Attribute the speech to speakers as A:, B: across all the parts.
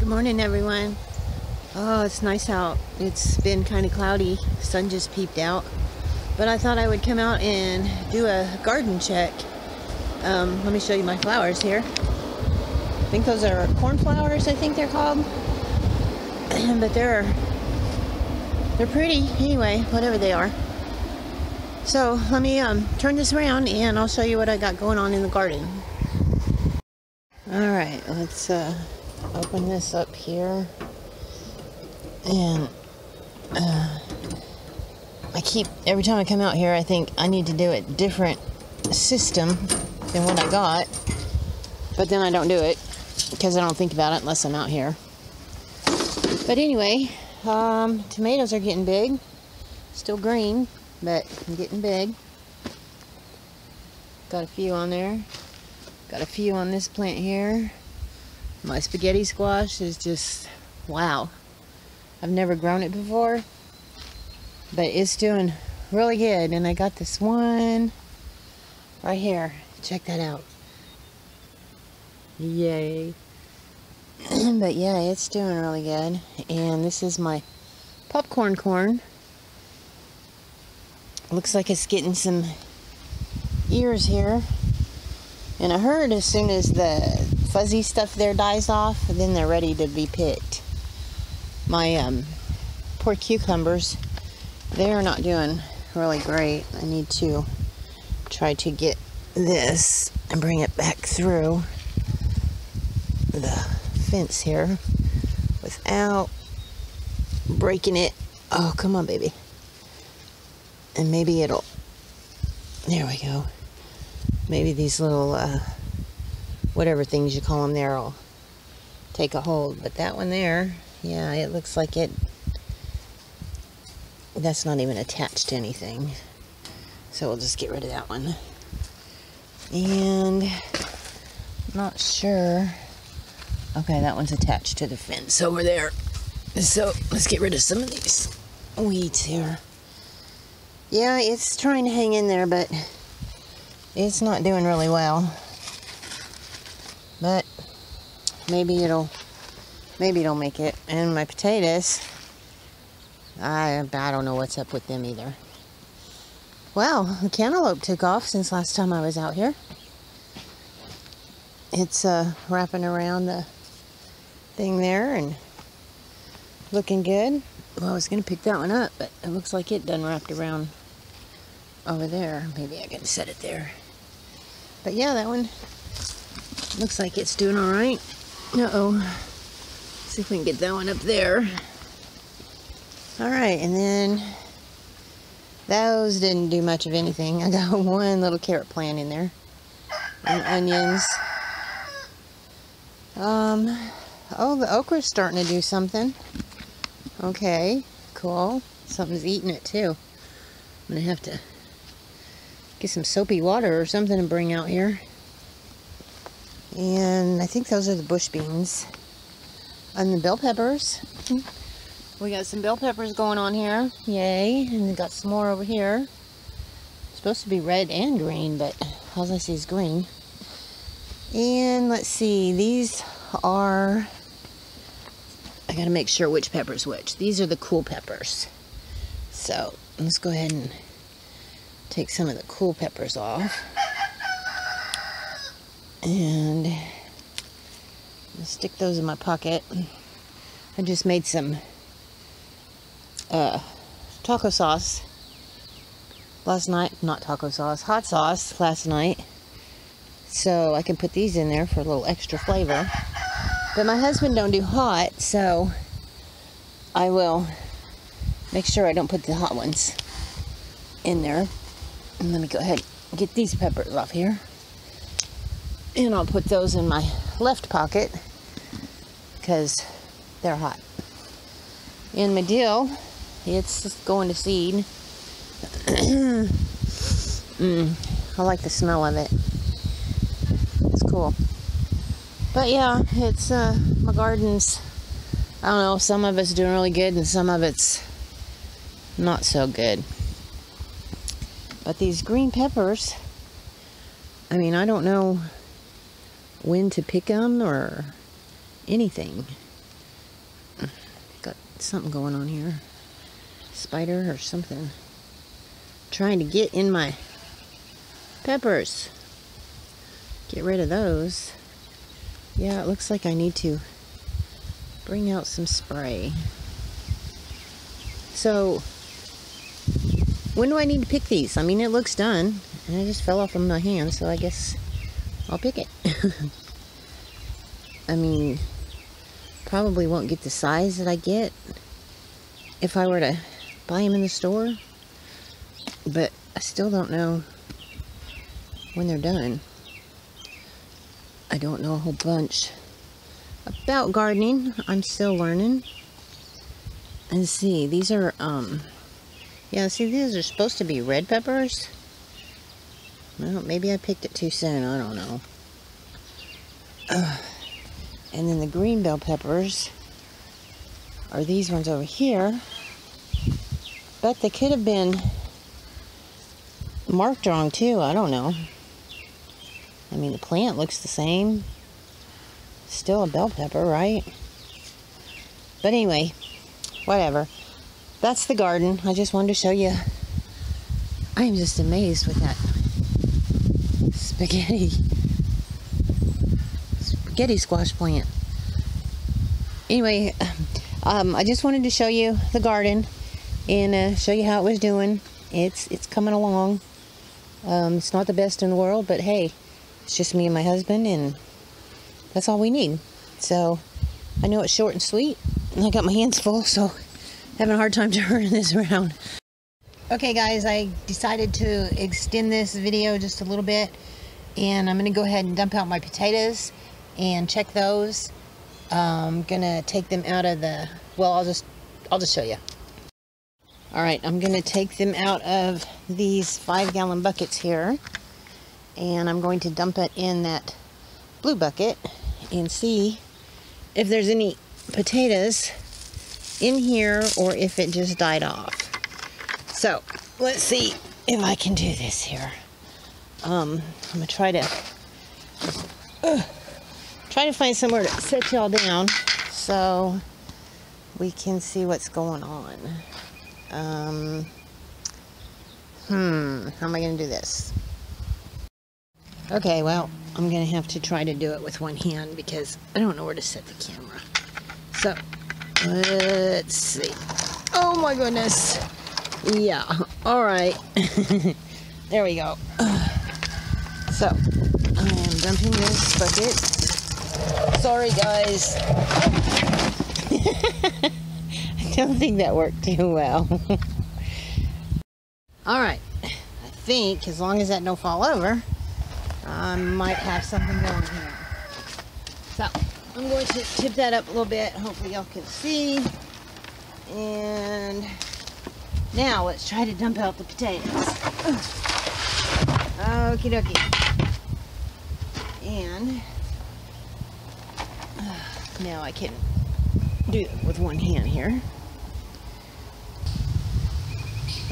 A: Good morning, everyone. Oh, it's nice out. It's been kind of cloudy. Sun just peeped out. But I thought I would come out and do a garden check. Let me show you my flowers here. I think those are cornflowers, I think they're called. But they're pretty anyway, whatever they are. So let me turn this around and I'll show you what I got going on in the garden. Alright, let's open this up here. And every time I come out here, I think I need to do a different system than what I got. But then I don't do it because I don't think about it unless I'm out here. But anyway, tomatoes are getting big. Still green, but getting big. Got a few on there. Got a few on this plant here. My spaghetti squash is just, wow. I've never grown it before, but it's doing really good. And I got this one right here. Check that out. Yay. But yeah, it's doing really good. And this is my popcorn corn. Looks like it's getting some ears here. And I heard as soon as the fuzzy stuff there dies off, then they're ready to be picked. My poor cucumbers, they're not doing really great. I need to try to get this and bring it back through the fence here without breaking it. Oh, come on, baby. And maybe it'll, there we go. Maybe these little, whatever things you call them there will take a hold. But that one there, yeah, it looks like that's not even attached to anything. So we'll just get rid of that one. And I'm not sure. Okay, that one's attached to the fence over there. So let's get rid of some of these weeds here. Yeah, it's trying to hang in there, but it's not doing really well. But maybe it'll make it. And my potatoes, I don't know what's up with them either. Well, the cantaloupe took off since last time I was out here. It's wrapping around the thing there and looking good. Well, I was going to pick that one up, but it looks like it done wrapped around over there. Maybe I can set it there. But yeah, that one looks like it's doing all right. Uh-oh. See if we can get that one up there. All right, and then those didn't do much of anything. I got one little carrot plant in there. And onions. Oh, the okra's starting to do something. Okay, cool. Something's eating it too. I'm gonna have to get some soapy water or something to bring out here. And I think those are the bush beans. And the bell peppers. We got some bell peppers going on here. Yay. And we got some more over here. It's supposed to be red and green, but all I see is green. And let's see, these are, I gotta make sure which pepper's which. These are the cool peppers. So let's go ahead and take some of the cool peppers off. And I'll stick those in my pocket. I just made some taco sauce last night. Not taco sauce, hot sauce last night. So I can put these in there for a little extra flavor. But my husband don't do hot, so I will make sure I don't put the hot ones in there. And let me go ahead and get these peppers off here. And I'll put those in my left pocket because they're hot. And my dill, it's just going to seed. I like the smell of it. It's cool. But yeah, it's my garden's, I don't know, some of it's doing really good and some of it's not so good. But these green peppers, I mean, I don't know when to pick them or anything. something going on here. Spider or something. Trying to get in my peppers. Get rid of those. Yeah, it looks like I need to bring out some spray. So, when do I need to pick these? I mean, it looks done. And it just fell off of my hand, so I guess I'll pick it. I mean, probably won't get the size that I get if I were to buy them in the store. But I still don't know when they're done. I don't know a whole bunch about gardening. I'm still learning. And see, these are, yeah, see, these are supposed to be red peppers. Well, maybe I picked it too soon. I don't know. And then the green bell peppers are these ones over here. But they could have been marked wrong too. I don't know. I mean, the plant looks the same. Still a bell pepper, right? But anyway, whatever. That's the garden. I just wanted to show you. I am just amazed with that spaghetti squash plant. Anyway, I just wanted to show you the garden and show you how it was doing. It's coming along. It's not the best in the world, but hey, it's just me and my husband, and that's all we need. So I know it's short and sweet, and I got my hands full, so having a hard time turning this around. Okay guys, I decided to extend this video just a little bit, and I'm gonna go ahead and dump out my potatoes and check those. I'm gonna take them out of the, well, I'll just show you. Alright, I'm gonna take them out of these 5-gallon buckets here, and I'm going to dump it in that blue bucket and see if there's any potatoes in here or if it just died off. So let's see if I can do this here. I'm gonna try to find somewhere to set y'all down so we can see what's going on. How am I gonna do this? Okay, well, I'm gonna have to try to do it with one hand because I don't know where to set the camera. So let's see. Oh my goodness. Yeah, all right. There we go. So I am dumping this bucket. Sorry guys. I don't think that worked too well. All right, I think as long as that don't fall over, I might have something going here. So I'm going to tip that up a little bit. Hopefully y'all can see. And now let's try to dump out the potatoes. Okie dokie. And now I can do it with one hand here.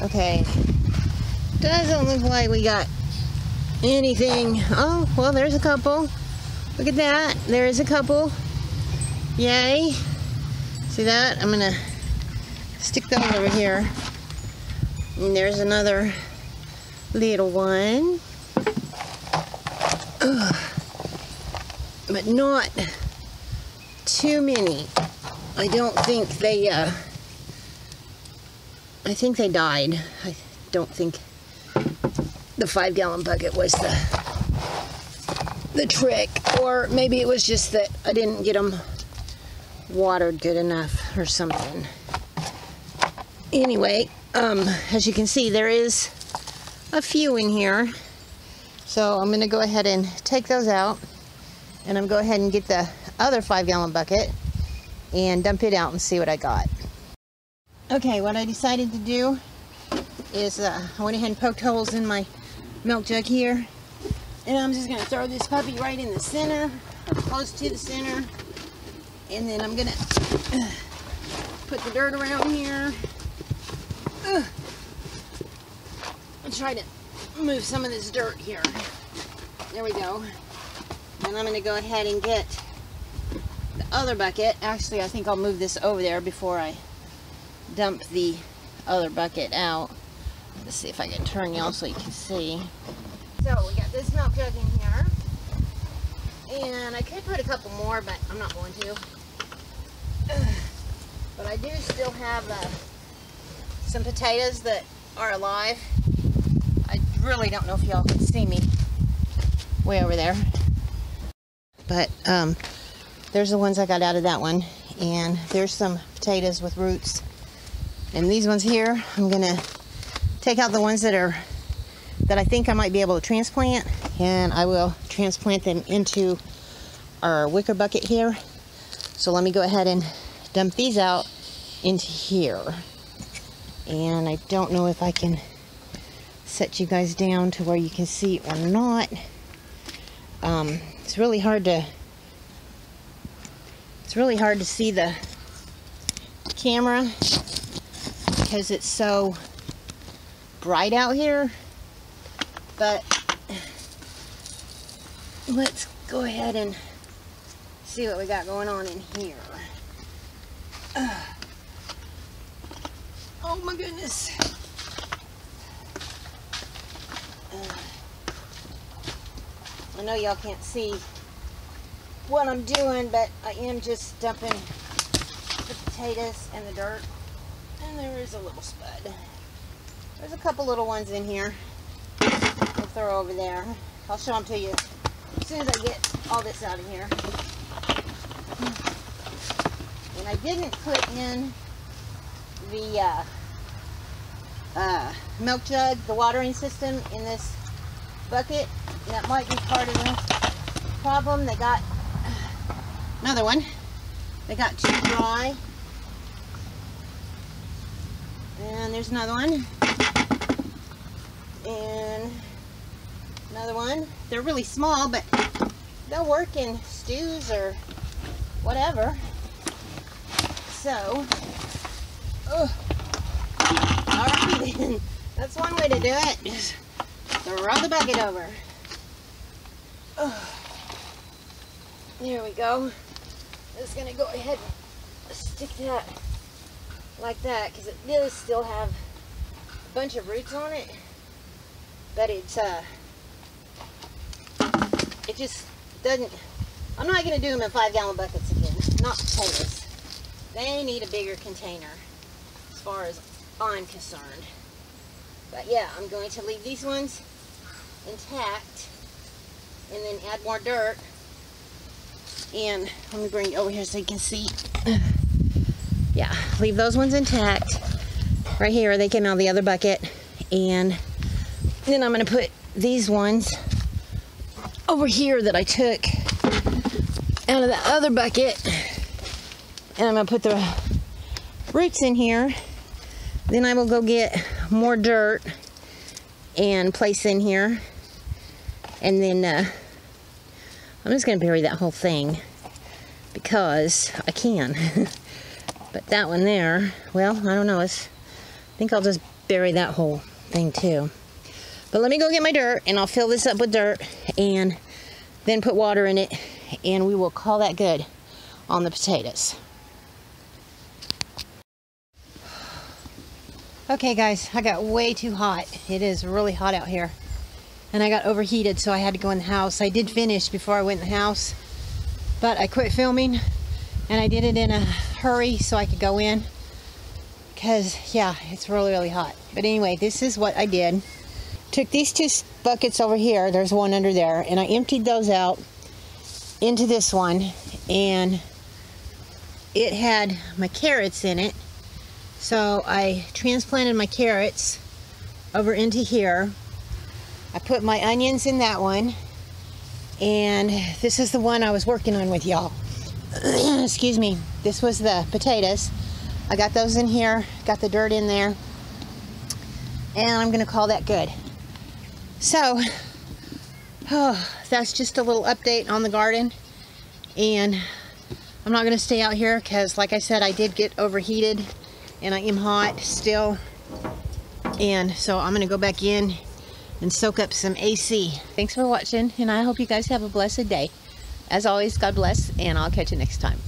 A: Okay. Doesn't look like we got anything. Oh, well, there's a couple. Look at that. There is a couple. Yay. See that? I'm gonna stick those over here. And there's another little one. Ugh. But not too many. I don't think they, I think they died. I don't think the 5-gallon bucket was the trick. Or maybe it was just that I didn't get them watered good enough or something. Anyway, as you can see, there is a few in here. So I'm going to go ahead and take those out. And I'm going to go ahead and get the other 5-gallon bucket and dump it out and see what I got. Okay, what I decided to do is I went ahead and poked holes in my milk jug here. And I'm just going to throw this puppy right in the center, or close to the center. And then I'm going to put the dirt around here. I'll try to move some of this dirt here. There we go. And I'm going to go ahead and get the other bucket. Actually, I think I'll move this over there before I dump the other bucket out. Let's see if I can turn y'all so you can see. So we got this milk jug in here. And I could put a couple more, but I'm not going to. But I do still have some potatoes that are alive. I really don't know if y'all can see me way over there. But there's the ones I got out of that one. And there's some potatoes with roots. And these ones here, I'm gonna take out the ones that I think I might be able to transplant, and I will transplant them into our wicker bucket here. So let me go ahead and dump these out into here. And I don't know if I can set you guys down to where you can see or not. It's really hard to see the camera because it's so bright out here. But let's go ahead and see what we got going on in here. Oh my goodness. I know y'all can't see what I'm doing, but I am just dumping the potatoes and the dirt. And there is a little spud. There's a couple little ones in here. I'll throw over there. I'll show them to you as soon as I get all this out of here. And I didn't put in the milk jug, the watering system in this bucket. That might be part of the problem. They got another one. They got too dry. And there's another one. And another one. They're really small, but they'll work in stews or whatever. So, alright then. That's one way to do it. Just throw the bucket over. There we go. Just gonna go ahead and stick that like that, because it does still have a bunch of roots on it, but it's it just doesn't. I'm not gonna do them in 5-gallon buckets again. Not potatoes. They need a bigger container as far as I'm concerned. But yeah, I'm going to leave these ones intact and then add more dirt. And let me bring it over here so you can see. Yeah, leave those ones intact. Right here, they came out of the other bucket. And then I'm gonna put these ones over here that I took out of the other bucket. And I'm gonna put the roots in here. Then I will go get more dirt and place in here. And then I'm just gonna bury that whole thing because I can. But that one there, well, I don't know. I think I'll just bury that whole thing too. But let me go get my dirt and I'll fill this up with dirt and then put water in it, and we will call that good on the potatoes. Okay guys, I got way too hot. It is really hot out here. And I got overheated, so I had to go in the house. I did finish before I went in the house, but I quit filming and I did it in a hurry so I could go in, because yeah, it's really, really hot. But anyway, this is what I did. Took these two buckets over here, there's one under there, and I emptied those out into this one, and it had my carrots in it. So I transplanted my carrots over into here. I put my onions in that one, and this is the one I was working on with y'all. Excuse me. This was the potatoes. I got those in here, got the dirt in there, and I'm gonna call that good. So, that's just a little update on the garden, and I'm not gonna stay out here because, like I said, I did get overheated and I am hot still, and so I'm gonna go back in and soak up some AC. Thanks for watching, and I hope you guys have a blessed day. As always, God bless, and I'll catch you next time.